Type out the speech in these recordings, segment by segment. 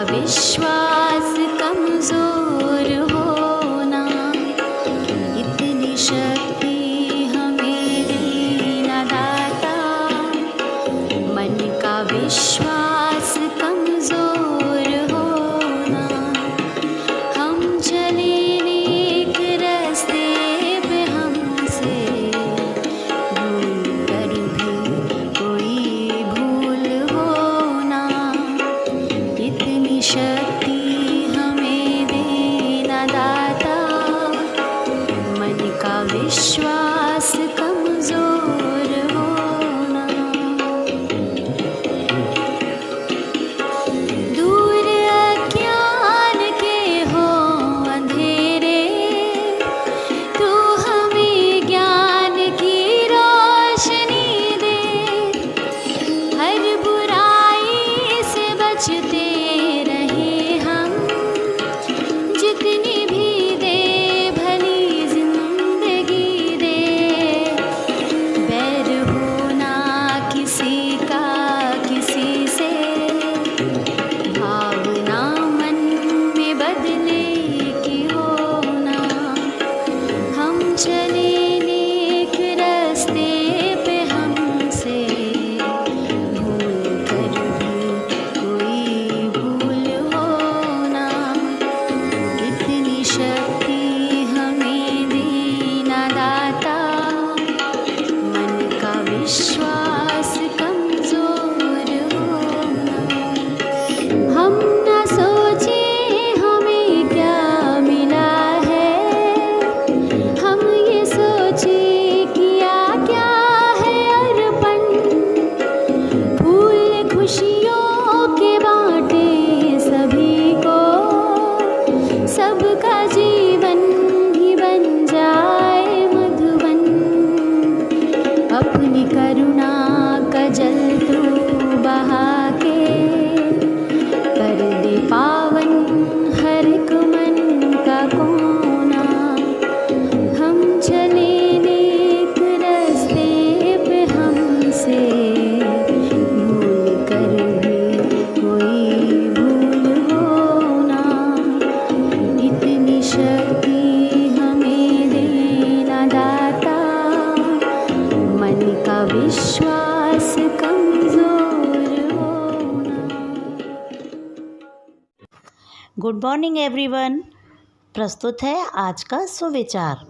विश्वास कमजोर होना, इतनी शक्ति हमें देना दाता। मन का विश्वास कमजोर होना, हम चले नेक रास्ते पे, हमसे भूल कर भी कोई भूल होना, इतनी शक्ति हमें देना दाता। मन का विश्वास कमजोर होना, दूर अज्ञान के हो अंधेरे, तू हमें ज्ञान की रोशनी दे। हर बुराई से बचते रहे हम, जितनी भी दे भली जिंदगी दे। बैर होना किसी का किसी से, भावना मन में बदले की होना। हम चले नेक रास्ते पे, हमसे भूल कर भी कोई भूल होना, इतनी शक्ति हमें देना दाता। मन का विश्वास कमजोर होना, हम न सोचे हमें क्या मिला है, हम ये सोचे किया क्या है अर्पण। फूल खुशियों के बांटे सभी को, सबका जीवन भी बन जाए मधुबन। अपनी करुणा का जल तू बहा के, कर दे पावन हर एक मन का कोना। हम चले नेक रास्ते पे, हमसे भूल कर भी कोई भूल होना, इतनी शक्ति हमें देना दाता। मन का विश्वास कमजोर होना। Good morning everyone. प्रस्तुत है आज का सुविचार।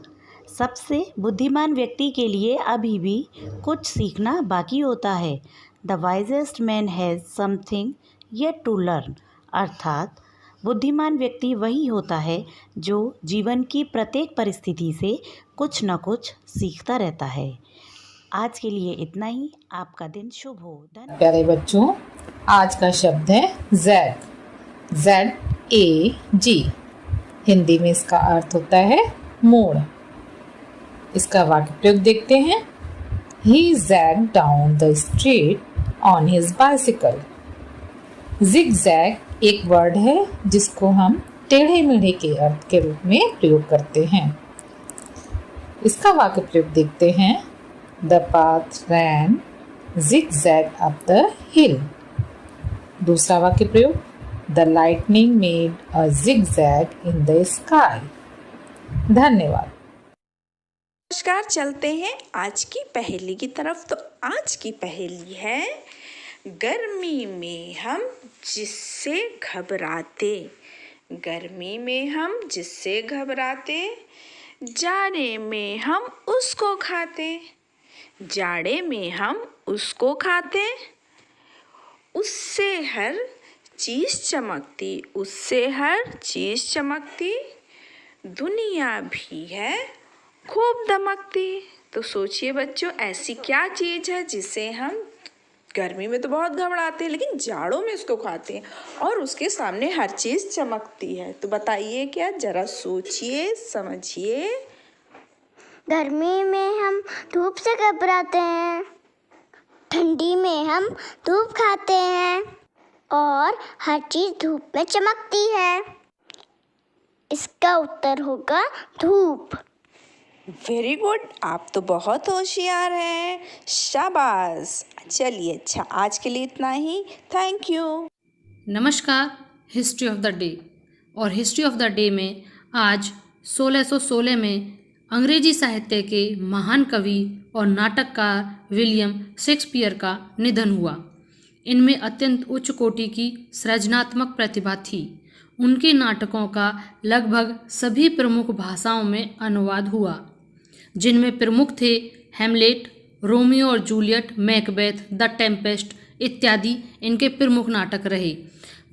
सबसे बुद्धिमान व्यक्ति के लिए अभी भी कुछ सीखना बाकी होता है। The wisest man has something yet to learn. अर्थात बुद्धिमान व्यक्ति वही होता है जो जीवन की प्रत्येक परिस्थिति से कुछ न कुछ सीखता रहता है। आज के लिए इतना ही। आपका दिन शुभ हो। धन्यवाद। प्यारे बच्चों, आज का शब्द है ZAG। हिंदी में इसका अर्थ होता है मोड़। इसका वाक्य प्रयोग देखते हैं। He zagged down the street on his bicycle। zigzag एक वर्ड है जिसको हम टेढ़े मेढ़े के अर्थ के रूप में प्रयोग करते हैं। इसका वाक्य प्रयोग देखते हैं। The path ran zigzag up the hill। दूसरा वाक्य प्रयोग। The lightning made a zigzag in the sky। धन्यवाद। नमस्कार, चलते हैं आज की पहेली की तरफ। तो आज की पहेली है, गर्मी में हम जिससे घबराते, गर्मी में हम जिससे घबराते, जाड़े में हम उसको खाते, जाड़े में हम उसको खाते, उससे हर चीज़ चमकती, उससे हर चीज़ चमकती, दुनिया भी है खूब दमकती। तो सोचिए बच्चों, ऐसी क्या चीज़ है जिसे हम गर्मी में तो बहुत घबराते हैं, लेकिन जाड़ों में उसको खाते हैं और उसके सामने हर चीज़ चमकती है। तो बताइए क्या, जरा सोचिए समझिए। गर्मी में हम धूप से घबराते हैं, ठंडी में हम धूप खाते हैं और हर चीज़ धूप में चमकती है। इसका उत्तर होगा धूप। वेरी गुड, आप तो बहुत होशियार हैं, शाबाश। चलिए अच्छा, आज के लिए इतना ही। Thank you. नमस्कार, हिस्ट्री ऑफ द डे। और हिस्ट्री ऑफ द डे में आज 1616 में अंग्रेजी साहित्य के महान कवि और नाटककार विलियम शेक्सपियर का निधन हुआ। इनमें अत्यंत उच्च कोटि की सृजनात्मक प्रतिभा थी। उनके नाटकों का लगभग सभी प्रमुख भाषाओं में अनुवाद हुआ, जिनमें प्रमुख थे हैमलेट, रोमियो और जूलियट, मैकबेथ, द टेम्पेस्ट इत्यादि इनके प्रमुख नाटक रहे।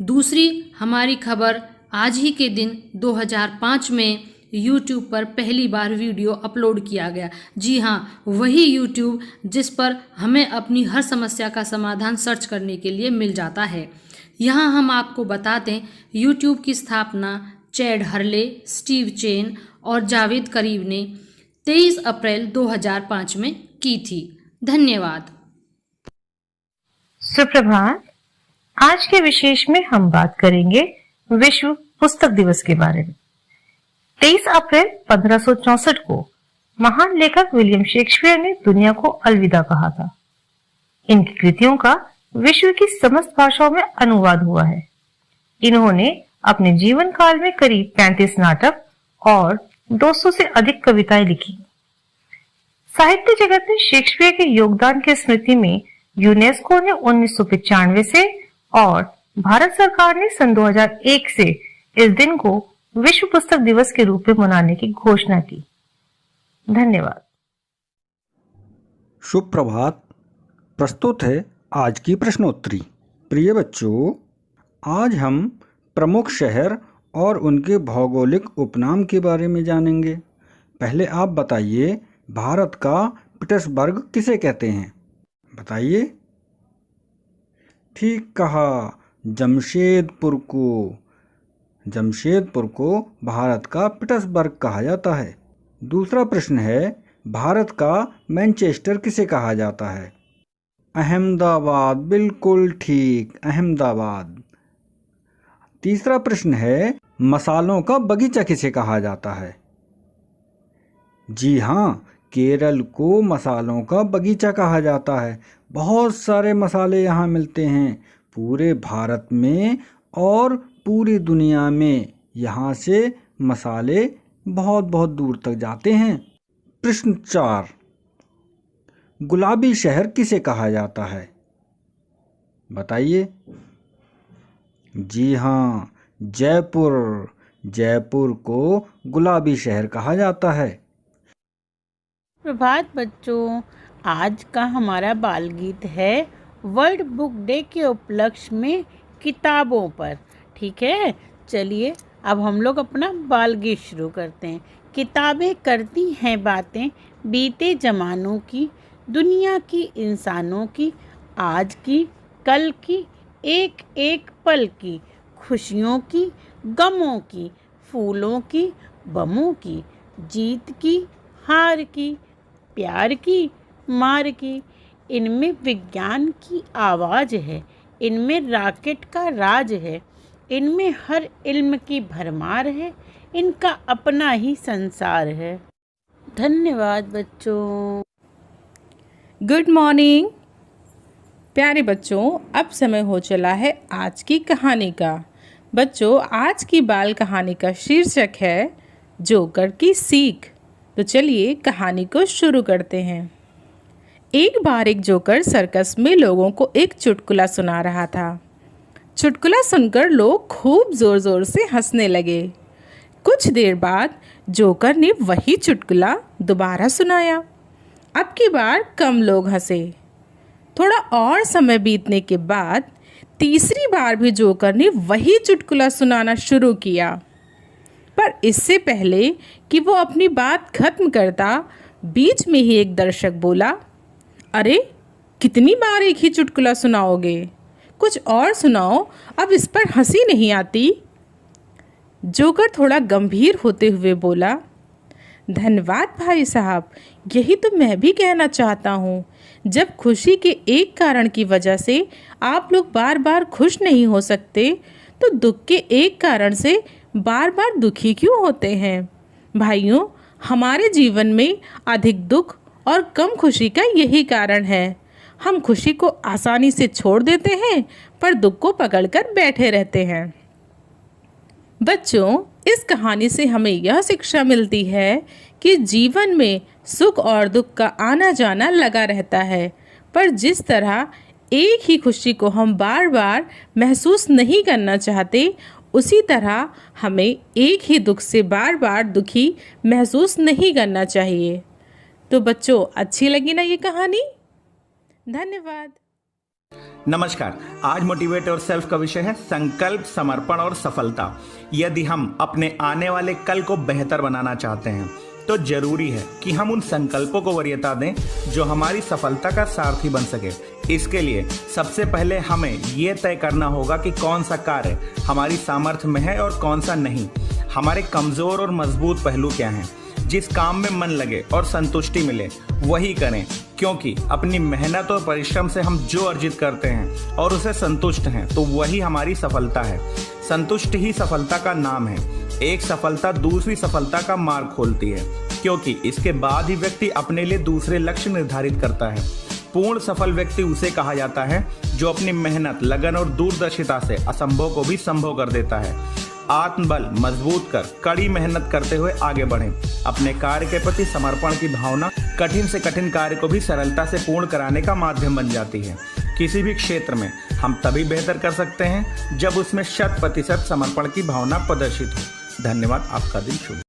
दूसरी हमारी खबर, आज ही के दिन 2005 में YouTube पर पहली बार वीडियो अपलोड किया गया। जी हाँ, वही YouTube जिस पर हमें अपनी हर समस्या का समाधान सर्च करने के लिए मिल जाता है। यहाँ हम आपको बता दें, YouTube की स्थापना चैड हर्ले, स्टीव चेन और जावेद करीब ने 23 अप्रैल 2005 में की थी। धन्यवाद। सुप्रभात। आज के विशेष में हम बात करेंगे विश्व पुस्तक दिवस के बारे में। 23 अप्रैल 1564 को महान लेखक विलियम शेक्सपियर ने दुनिया को अलविदा कहा था। इनकी कृतियों का विश्व की समस्त भाषाओं में अनुवाद हुआ है। इन्होंने अपने जीवन काल में करीब 35 नाटक और 200 से अधिक कविताएं लिखी। साहित्य जगत में शेक्सपियर के योगदान की स्मृति में यूनेस्को ने 1995 से और भारत सरकार ने सन 2001 से इस दिन को विश्व पुस्तक दिवस के रूप में मनाने की घोषणा की। धन्यवाद। शुभ प्रभात। प्रस्तुत है आज की प्रश्नोत्तरी। प्रिय बच्चों, आज हम प्रमुख शहर और उनके भौगोलिक उपनाम के बारे में जानेंगे। पहले आप बताइए, भारत का पीटर्सबर्ग किसे कहते हैं? बताइए। ठीक कहा, जमशेदपुर को। जमशेदपुर को भारत का पीटर्सबर्ग कहा जाता है। दूसरा प्रश्न है, भारत का मैनचेस्टर किसे कहा जाता है? अहमदाबाद। बिल्कुल ठीक, अहमदाबाद। तीसरा प्रश्न है, मसालों का बगीचा किसे कहा जाता है? जी हाँ, केरल को मसालों का बगीचा कहा जाता है। बहुत सारे मसाले यहाँ मिलते हैं, पूरे भारत में और पूरी दुनिया में। यहाँ से मसाले बहुत बहुत दूर तक जाते हैं। प्रश्न 4, गुलाबी शहर किसे कहा जाता है? बताइए। जी हाँ, जयपुर। जयपुर को गुलाबी शहर कहा जाता है। प्रभात बच्चों, आज का हमारा बाल गीत है वर्ल्ड बुक डे के उपलक्ष्य में किताबों पर। ठीक है, चलिए अब हम लोग अपना बाल गीत शुरू करते हैं। किताबें करती हैं बातें बीते ज़मानों की, दुनिया की, इंसानों की, आज की, कल की, एक एक पल की, खुशियों की, गमों की, फूलों की, बमों की, जीत की, हार की, प्यार की, मार की। इनमें विज्ञान की आवाज़ है, इनमें रॉकेट का राज है, इनमें हर इल्म की भरमार है, इनका अपना ही संसार है। धन्यवाद बच्चों। गुड मॉर्निंग प्यारे बच्चों, अब समय हो चला है आज की कहानी का। बच्चों, आज की बाल कहानी का शीर्षक है जोकर की सीख। तो चलिए कहानी को शुरू करते हैं। एक बार एक जोकर सर्कस में लोगों को एक चुटकुला सुना रहा था। चुटकुला सुनकर लोग खूब ज़ोर ज़ोर से हंसने लगे। कुछ देर बाद जोकर ने वही चुटकुला दोबारा सुनाया। अब की बार कम लोग हंसे। थोड़ा और समय बीतने के बाद तीसरी बार भी जोकर ने वही चुटकुला सुनाना शुरू किया। पर इससे पहले कि वो अपनी बात खत्म करता, बीच में ही एक दर्शक बोला, अरे कितनी बार एक ही चुटकुला सुनाओगे? कुछ और सुनाओ, अब इस पर हंसी नहीं आती। जोकर थोड़ा गंभीर होते हुए बोला, धन्यवाद भाई साहब, यही तो मैं भी कहना चाहता हूँ। जब खुशी के एक कारण की वजह से आप लोग बार बार खुश नहीं हो सकते, तो दुख के एक कारण से बार बार दुखी क्यों होते हैं? भाइयों, हमारे जीवन में अधिक दुख और कम खुशी का यही कारण है। हम खुशी को आसानी से छोड़ देते हैं, पर दुख को पकड़कर बैठे रहते हैं। बच्चों, इस कहानी से हमें यह शिक्षा मिलती है कि जीवन में सुख और दुख का आना जाना लगा रहता है, पर जिस तरह एक ही खुशी को हम बार बार महसूस नहीं करना चाहते, उसी तरह हमें एक ही दुख से बार बार दुखी महसूस नहीं करना चाहिए। तो बच्चों, अच्छी लगी ना ये कहानी? धन्यवाद। नमस्कार। आज मोटिवेट और सेल्फ का विषय है संकल्प, समर्पण और सफलता। यदि हम अपने आने वाले कल को बेहतर बनाना चाहते हैं तो जरूरी है कि हम उन संकल्पों को वरीयता दें जो हमारी सफलता का सारथी बन सके। इसके लिए सबसे पहले हमें ये तय करना होगा कि कौन सा कार्य हमारी सामर्थ्य में है और कौन सा नहीं। हमारे कमजोर और मजबूत पहलू क्या हैं। जिस काम में मन लगे और संतुष्टि मिले वही करें, क्योंकि अपनी मेहनत और परिश्रम से हम जो अर्जित करते हैं और उसे संतुष्ट हैं तो वही हमारी सफलता है। संतुष्ट ही सफलता का नाम है। एक सफलता दूसरी सफलता का मार्ग खोलती है, क्योंकि इसके बाद ही व्यक्ति अपने लिए दूसरे लक्ष्य निर्धारित करता है। पूर्ण सफल व्यक्ति उसे कहा जाता है जो अपनी मेहनत, लगन और दूरदर्शिता से असंभव को भी संभव कर देता है। आत्मबल मजबूत कर कड़ी मेहनत करते हुए आगे बढ़ें। अपने कार्य के प्रति समर्पण की भावना कठिन से कठिन कार्य को भी सरलता से पूर्ण कराने का माध्यम बन जाती है। किसी भी क्षेत्र में हम तभी बेहतर कर सकते हैं जब उसमें 100% समर्पण की भावना प्रदर्शित हो। धन्यवाद। आपका दिन शुभ।